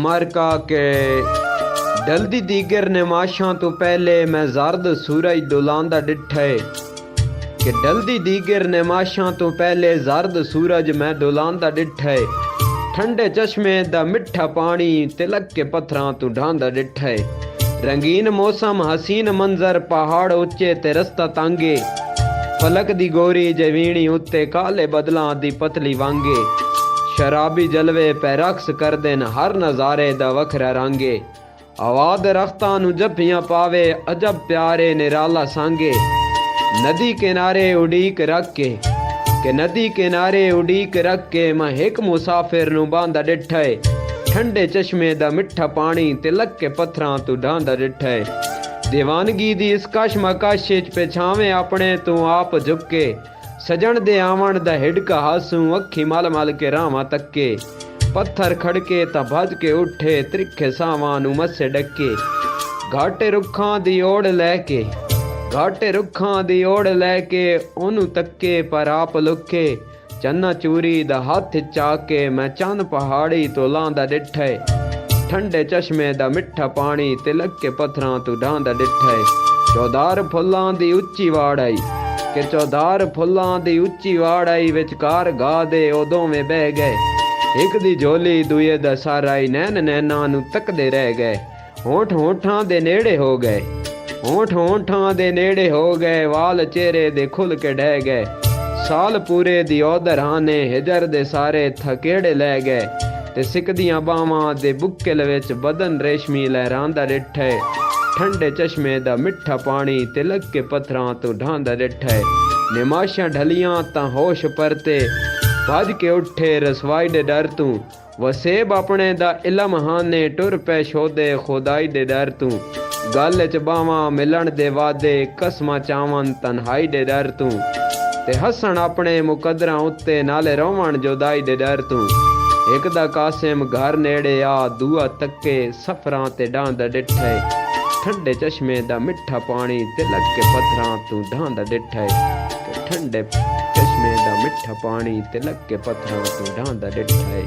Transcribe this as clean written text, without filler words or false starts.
मरका के डलदी दीगर नमाशां तो पहले मैं जर्द सूरज डुलांदा डिठे कि डलदी दीगर नमाशां तो पहले जर्द सूरज मैं डुलांदा डिठे ठंडे चश्मे दा मिठा पानी तिलक के पत्थरां तू ढांदा डिठे रंगीन मौसम हसीन मंजर पहाड़ उच्चे ते रस्ता तांगे फलक दी गोरी जवीणी उत्ते काले बदलां दी पतली वांगे शराबी जलवे पे रक्स कर देन हर नजारे दा वखरा रंगे आवाद रख्तां नु जफियां पावे अजब प्यारे निराला सांगे नदी किनारे उड़ीक रख के नदी किनारे उड़ीक रख के मैं एक मुसाफिर नु बांदा डिठे ठंडे चश्मे दा मिठा पानी तिलक के पत्थरां तू ढांदा डिठे दीवानगी दी इस कशमकश च पिछावे अपने तू आप झुके सजन दे आवन दा हिडका हासूं अखी मल मल के रावां तक्के पत्थर खड़के ता भज के उठे त्रिखे सावां नू मस्से डके घाटे रुखां दी ओड़ लैके ओनू तक्के पर आप लुके चन्ना चूरी दा हथ चाके मैं चंद पहाड़ी तो लांदा डिठे ठंडे चश्मे दा मिठा पानी तिलक के पत्थरां तू ढांदा डिठे चौधार फुल्लां दी उच्ची वाड़ कि चौधार फुल्लां दी उच्ची वाड़ आई विचकार गा दे ओ दोवें बह गए एक दी झोली दूए दा सारा ही नैन नैना नू तकदे रह गए होठ होठां दे नेड़े हो गए वाल चेहरे दे खुल के ढह गए साल पूरे दी ओदर हाने हिजर दे सारे थकेड़े लै गए ते सिकदियां बावां दे बुक्किल विच बदन रेशमी लहरांदा डिठे ठंडे चश्मे दा मिठा पानी तिलक के पत्थरां तो ढांदा डिठे निमाशां ढलियां तां होश परते भज के उठे रसवाई दे डर तू वसेब अपने दा इलम हाने टुर पे शोदे खुदाई दे डर तू गल च बावां मिलन दे वादे कसमां चावन तन्हाई दे डर तू ते हसन अपने मुकदरां उत्ते नाले रोवण जुदाई दे डर तू एक दा कासिम घर नेड़े आ दूआ तक्के सफरां ते ढांदा डिठे ठंडे चश्मे दा मिठा पानी तिलक के पत्थरां तू ढांदा डिठे ठंडे चश्मे दा मिठा पानी तिलक के पत्थरां तू ढांदा डिठे।